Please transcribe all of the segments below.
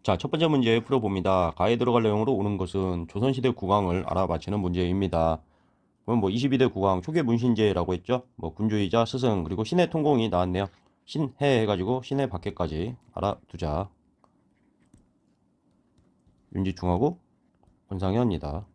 자, 첫 번째 문제 풀어봅니다. 가에 들어갈 내용으로 오는 것은 조선시대 국왕을 알아맞히는 문제입니다. 그럼 뭐 22대 국왕 초계 문신제라고 했죠? 뭐 군주이자 스승 그리고 신해 통공이 나왔네요. 신해 해가지고 신해 밖에까지 알아두자. 윤지충하고 권상현이다.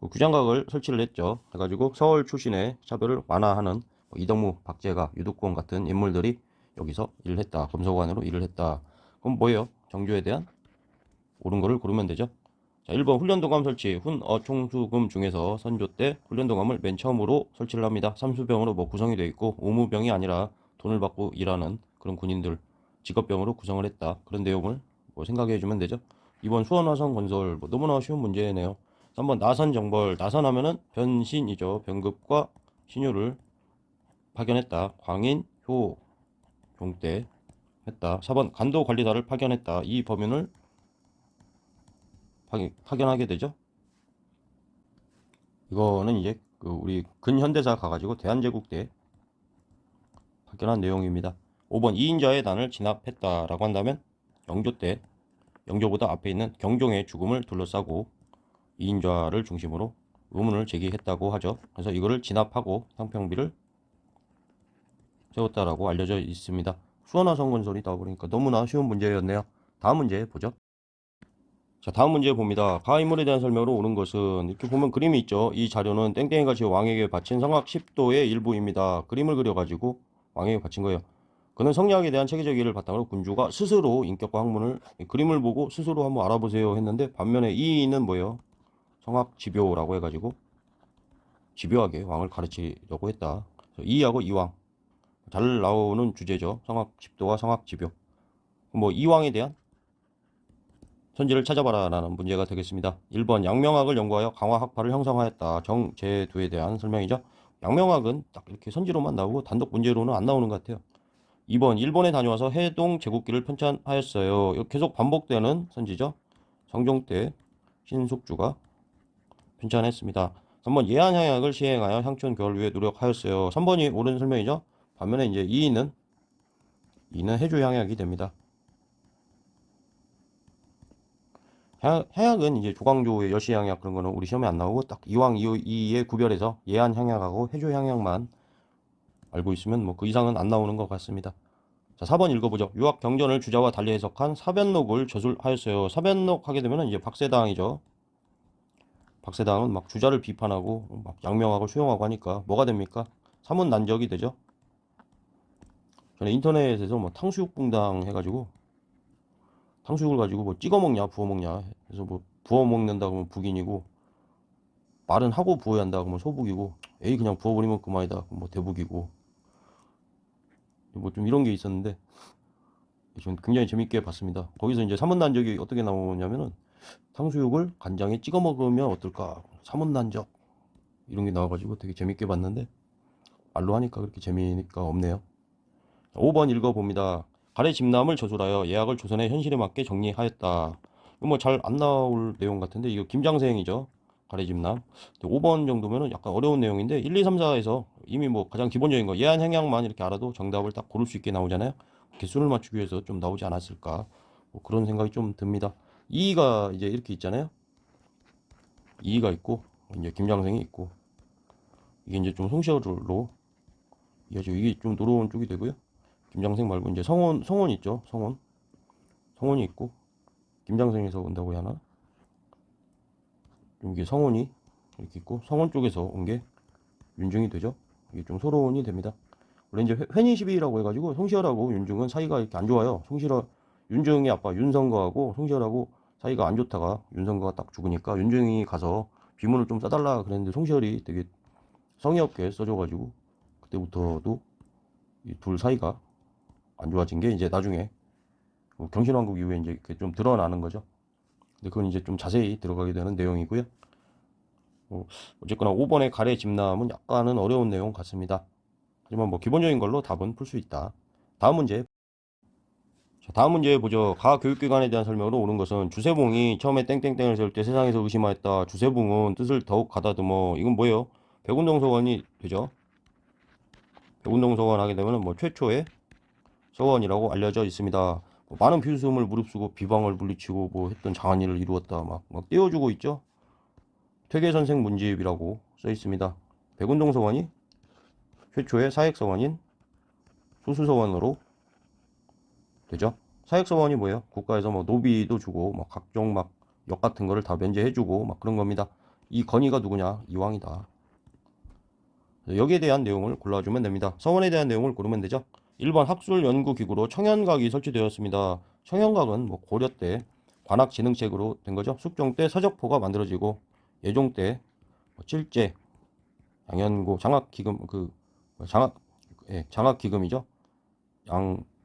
규장각을 설치를 했죠. 해가지고 서울 출신의 차별을 완화하는 뭐 이덕무, 박제가, 유득권 같은 인물들이 여기서 일을 했다. 검소관으로 일을 했다. 그럼 뭐예요? 정조에 대한 옳은 거를 고르면 되죠. 자, 1번 훈련도감 설치. 훈어총수금 중에서 선조 때 훈련도감을 맨 처음으로 설치를 합니다. 삼수병으로 뭐 구성이 되어 있고 오무병이 아니라 돈을 받고 일하는 그런 군인들 직업병으로 구성을 했다. 그런 내용을 뭐 생각해 주면 되죠. 2번 수원화성 건설. 뭐 너무나 쉬운 문제네요. 3번 나선정벌. 나선하면은 변신이죠. 병급과 신유를 파견했다. 광인, 효, 종대 했다. 4번 간도관리사를 파견했다. 이 범인을 파견하게 되죠. 이거는 이제 그 우리 근현대사 가가지고 대한제국 때 파견한 내용입니다. 5번 이인자의 난을 진압했다라고 한다면 영조 때 영조보다 앞에 있는 경종의 죽음을 둘러싸고 이인자를 중심으로 의문을 제기했다고 하죠. 그래서 이거를 진압하고 상평비를 세웠다라고 알려져 있습니다. 수원화성 건설이 나와버리니까 너무나 쉬운 문제였네요. 다음 문제 보죠. 자, 다음 문제 봅니다. 가 인물에 대한 설명으로 오는 것은 이렇게 보면 그림이 있죠. 이 자료는 땡땡이같이 왕에게 바친 성악 10도의 일부입니다. 그림을 그려가지고 왕에게 바친 거예요. 그는 성리학에 대한 체계적 이해를 바탕으로 군주가 스스로 인격과 학문을 그림을 보고 스스로 한번 알아보세요 했는데 반면에 이는 뭐예요? 성악 집요라고 해가지고 집요하게 왕을 가르치려고 했다. 이하고 이왕 잘 나오는 주제죠. 성악 10도와 성악 집요. 뭐 이왕에 대한 선지를 찾아봐라 라는 문제가 되겠습니다. 1번 양명학을 연구하여 강화학파를 형성하였다. 정제도에 대한 설명이죠. 양명학은 딱 이렇게 선지로만 나오고 단독 문제로는 안 나오는 것 같아요. 2번 일본에 다녀와서 해동 제국기를 편찬하였어요. 이거 계속 반복되는 선지죠. 성종 때 신숙주가 편찬했습니다. 3번 예한향약을 시행하여 향촌 교화를 위해 노력하였어요. 3번이 옳은 설명이죠. 반면에 이제 2는 해주향약이 됩니다. 해약은 이제 조광조의 여시향약 그런 거는 우리 시험에 안 나오고 딱 이왕 이에 구별해서 예안향약하고 해조향약만 알고 있으면 뭐 그 이상은 안 나오는 것 같습니다. 자, 4번 읽어보죠. 유학 경전을 주자와 달리 해석한 사변록을 저술하였어요. 사변록 하게 되면 이제 박세당이죠. 박세당은 막 주자를 비판하고 막 양명하고 수용하고 하니까 뭐가 됩니까? 사문난적이 되죠. 전에 인터넷에서 뭐 탕수육붕당 해가지고 탕수육을 가지고 뭐 찍어 먹냐 부어 먹냐 해서 뭐 부어 먹는다고 하면 북인이고 말은 하고 부어야 한다 그러면 소북이고 에이 그냥 부어버리면 그만이다 뭐 대북이고 뭐 좀 이런 게 있었는데 전 굉장히 재밌게 봤습니다. 거기서 이제 사문난적이 어떻게 나오냐면은 탕수육을 간장에 찍어 먹으면 어떨까 사문난적 이런 게 나와가지고 되게 재밌게 봤는데 말로 하니까 그렇게 재미가 없네요. 5번 읽어봅니다. 가래 집남을 저술하여 예약을 조선의 현실에 맞게 정리하였다. 뭐 잘 안 나올 내용 같은데 이거 김장생이죠. 가래 집남. 5번 정도면은 약간 어려운 내용인데 1, 2, 3, 4에서 이미 뭐 가장 기본적인 거 예한 행약만 이렇게 알아도 정답을 딱 고를 수 있게 나오잖아요. 개수를 맞추기 위해서 좀 나오지 않았을까 뭐 그런 생각이 좀 듭니다. 2가 이제 이렇게 있잖아요. 2가 있고 이제 김장생이 있고 이게 이제 좀 송시어로 이어지고 이게 좀 노로운 쪽이 되고요. 김장생 말고 이제 성원 있죠. 성원이 있고 김장생에서 온다고 해야 하나? 좀 이게 성원이 이렇게 있고 성원 쪽에서 온 게 윤중이 되죠. 이게 좀 소론이 됩니다. 원래 이제 회니 시비라고 해가지고 송시열하고 윤중은 사이가 이렇게 안 좋아요. 윤중의 아빠 윤성거하고 송시열하고 사이가 안 좋다가 윤성거가 딱 죽으니까 윤중이 가서 비문을 좀 싸달라 그랬는데 송시열이 되게 성의 없게 써줘가지고 그때부터도 이 둘 사이가 안 좋아진 게 이제 나중에 경신왕국 이후에 이제 좀 드러나는 거죠. 근데 그건 이제 좀 자세히 들어가게 되는 내용이고요. 어쨌거나 5번의 가래 집남은 약간은 어려운 내용 같습니다. 하지만 뭐 기본적인 걸로 답은 풀 수 있다. 다음 문제. 자, 다음 문제 보죠. 가 교육기관에 대한 설명으로 오는 것은 주세봉이 처음에 땡땡땡을 세울 때 세상에서 의심하였다. 주세봉은 뜻을 더욱 가다듬어. 이건 뭐예요? 백운동서원이 되죠. 백운동서원 하게 되면 뭐 최초의 서원이라고 알려져 있습니다. 많은 비웃음을 무릅쓰고 비방을 물리치고 뭐 했던 장한 일을 이루었다 막 떼어주고 있죠. 퇴계선생 문집이라고 써 있습니다. 백운동 서원이 최초의 사익 서원인 소수 서원으로 되죠. 사익 서원이 뭐예요? 국가에서 뭐 노비도 주고 막 각종 막 역 같은 거를 다 면제해주고 막 그런 겁니다. 이 건의가 누구냐? 이왕이다. 여기에 대한 내용을 골라주면 됩니다. 서원에 대한 내용을 고르면 되죠. 1번 학술연구기구로 청연각이 설치되었습니다. 청연각은 뭐 고려 때 관학진흥책으로 된 거죠. 숙종 때 서적포가 만들어지고 예종 때 칠제, 양현고, 장학기금 장학기금이죠.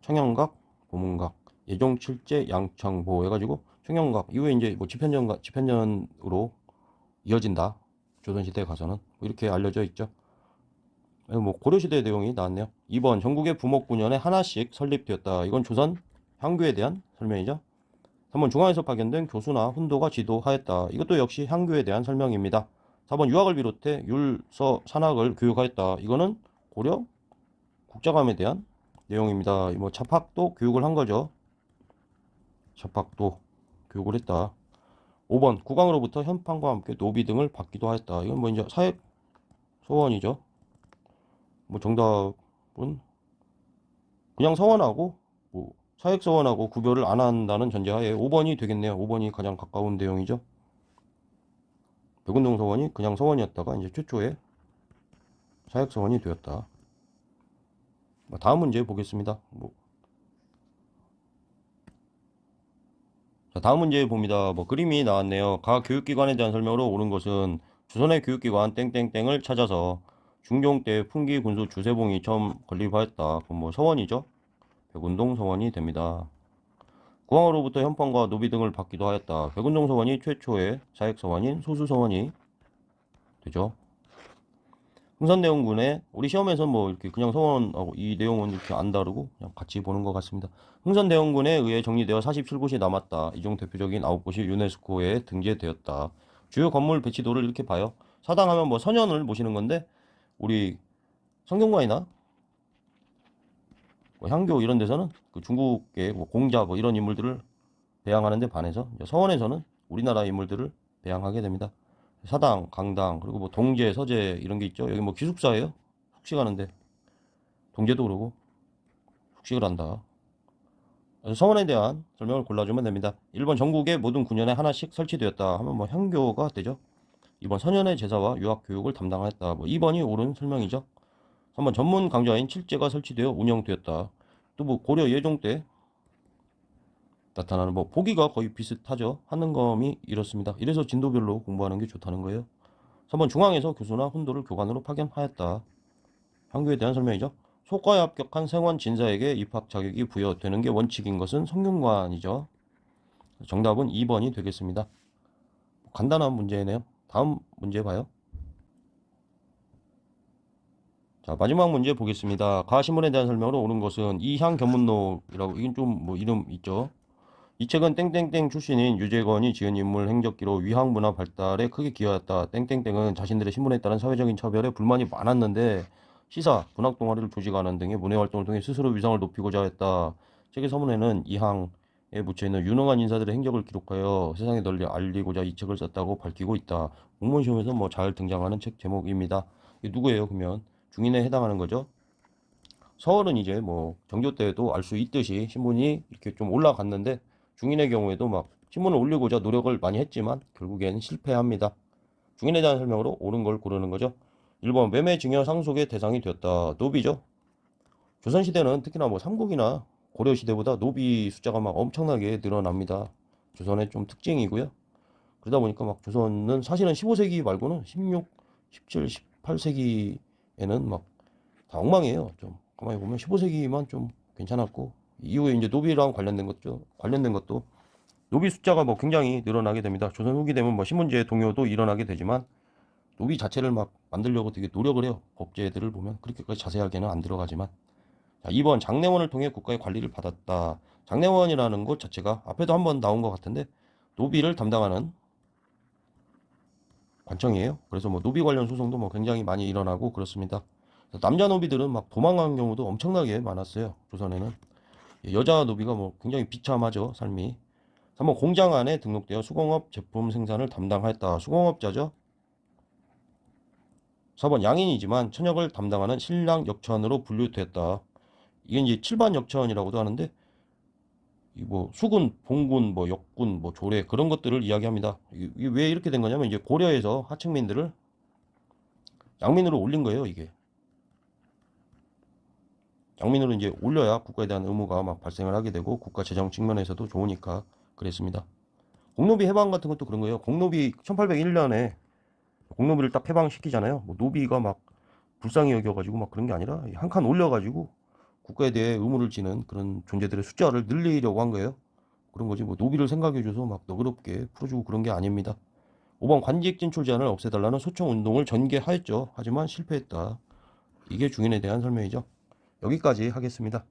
청연각, 고문각, 예종 칠제, 양청보 해가지고 청연각 이후에 이제 뭐 집현전으로 이어진다. 조선시대에 가서는 뭐 이렇게 알려져 있죠. 뭐 고려시대 내용이 나왔네요. 2번 전국의 부목군연에 하나씩 설립되었다. 이건 조선 향교에 대한 설명이죠. 3번 중앙에서 파견된 교수나 훈도가 지도하였다. 이것도 역시 향교에 대한 설명입니다. 4번 유학을 비롯해 율서 산학을 교육하였다. 이거는 고려 국자감에 대한 내용입니다. 뭐 차팍도 교육을 한 거죠. 차팍도 교육을 했다. 5번 국왕으로부터 현판과 함께 노비 등을 받기도 하였다. 이건 뭐 이제 사회 소원이죠. 뭐 정답은 그냥 서원하고 뭐 사익 서원하고 구별을 안 한다는 전제하에 5번이 되겠네요. 5번이 가장 가까운 내용이죠. 백운동 서원이 그냥 서원이었다가 이제 최초의 사익 서원이 되었다. 다음 문제 보겠습니다. 자, 다음 문제 봅니다. 그림이 나왔네요. 각 교육기관에 대한 설명으로 옳은 것은 조선의 교육기관 땡땡땡을 찾아서 중종 때 풍기 군수 주세봉이 처음 건립하였다. 그럼 뭐 서원이죠. 백운동 서원이 됩니다. 국왕으로부터 현판과 노비 등을 받기도 하였다. 백운동 서원이 최초의 사익 서원인 소수 서원이 되죠. 흥선대원군의 우리 시험에서 뭐 이렇게 그냥 서원하고 이 내용은 이렇게 안 다르고 그냥 같이 보는 것 같습니다. 흥선대원군에 의해 정리되어 47곳이 남았다. 이 중 대표적인 9곳이 유네스코에 등재되었다. 주요 건물 배치도를 이렇게 봐요. 사당하면 뭐 선현을 모시는 건데 우리 성균관이나 뭐 향교 이런 데서는 그 중국의 뭐 공자 뭐 이런 인물들을 배양하는 데 반해서 서원에서는 우리나라 인물들을 배양하게 됩니다. 사당, 강당, 그리고 뭐 동제, 서재 이런 게 있죠. 여기 뭐 기숙사예요. 숙식하는데 동제도 그러고 숙식을 한다. 그래서 서원에 대한 설명을 골라주면 됩니다. 1번 전국의 모든 군현에 하나씩 설치되었다 하면 뭐 향교가 되죠. 2번 선현의 제사와 유학 교육을 담당했다. 뭐 2번이 옳은 설명이죠. 3번 전문 강좌인 칠제가 설치되어 운영되었다. 또 뭐 고려 예종 때 나타나는 뭐 보기가 거의 비슷하죠. 하는검이 이렇습니다. 이래서 진도별로 공부하는 게 좋다는 거예요. 3번 중앙에서 교수나 훈도를 교관으로 파견하였다. 향교에 대한 설명이죠. 소과에 합격한 생원 진사에게 입학 자격이 부여되는 게 원칙인 것은 성균관이죠. 정답은 2번이 되겠습니다. 간단한 문제네요. 다음 문제 봐요. 자, 마지막 문제 보겠습니다. 가신문에 대한 설명으로 옳은 것은 이향견문록이라고 이건 좀 뭐 이름 있죠. 이 책은 땡땡땡 출신인 유재건이 지은 인물 행적기로 위학 문화 발달에 크게 기여했다. 땡땡땡은 자신들의 신분에 따른 사회적인 차별에 불만이 많았는데 시사, 문학 동아리를 조직하는 등의 문해 활동을 통해 스스로 위상을 높이고자 했다. 책의 서문에는 이항에 묻혀있는 유능한 인사들의 행적을 기록하여 세상에 널리 알리고자 이 책을 썼다고 밝히고 있다. 공무원 시험에서 뭐 잘 등장하는 책 제목입니다. 이게 누구예요? 그러면 중인에 해당하는 거죠. 서울은 이제 뭐 정조 때도 알 수 있듯이 신분이 이렇게 좀 올라갔는데 중인의 경우에도 막 신문을 올리고자 노력을 많이 했지만 결국엔 실패합니다. 중인에 대한 설명으로 옳은 걸 고르는 거죠. 1번 매매 증여 상속의 대상이 되었다. 노비죠. 조선시대는 특히나 뭐 삼국이나 고려시대보다 노비 숫자가 막 엄청나게 늘어납니다. 조선의 좀 특징이고요. 그러다 보니까 막 조선은 사실은 15세기 말고는 16, 17, 18세기에는 막 다 엉망이에요. 좀 가만히 보면 15세기만 좀 괜찮았고 이후에 이제 노비랑 관련된 것도 노비 숫자가 뭐 굉장히 늘어나게 됩니다. 조선 후기 되면 뭐 신문제 동요도 일어나게 되지만 노비 자체를 막 만들려고 되게 노력을 해요. 법제들을 보면 그렇게까지 자세하게는 안 들어가지만. 자, 2번 장례원을 통해 국가의 관리를 받았다. 장례원이라는 곳 자체가 앞에도 한번 나온 것 같은데 노비를 담당하는 관청이에요. 그래서 뭐 노비 관련 소송도 뭐 굉장히 많이 일어나고 그렇습니다. 남자 노비들은 막 도망간 경우도 엄청나게 많았어요. 조선에는. 여자 노비가 뭐 굉장히 비참하죠, 삶이. 3번 공장 안에 등록되어 수공업 제품 생산을 담당하였다. 수공업자죠. 4번 양인이지만 천역을 담당하는 신랑 역천으로 분류되었다. 이게 이제 7반 역천이라고도 하는데 이 뭐 수군, 봉군, 뭐 역군, 뭐 조례 그런 것들을 이야기합니다. 이게 왜 이렇게 된 거냐면 이제 고려에서 하층민들을 양민으로 올린 거예요, 이게. 양민으로 이제 올려야 국가에 대한 의무가 막 발생을 하게 되고 국가 재정 측면에서도 좋으니까 그랬습니다. 공노비 해방 같은 것도 그런 거예요. 공노비 1801년에 공노비를 딱 해방시키잖아요. 뭐 노비가 막 불쌍히 여겨가지고 막 그런 게 아니라 한 칸 올려가지고 국가에 대해 의무를 지는 그런 존재들의 숫자를 늘리려고 한 거예요. 그런 거지 뭐 노비를 생각해줘서 막 너그럽게 풀어주고 그런 게 아닙니다. 5번 관직 진출 제한을 없애달라는 소청 운동을 전개하였죠. 하지만 실패했다. 이게 중인에 대한 설명이죠. 여기까지 하겠습니다.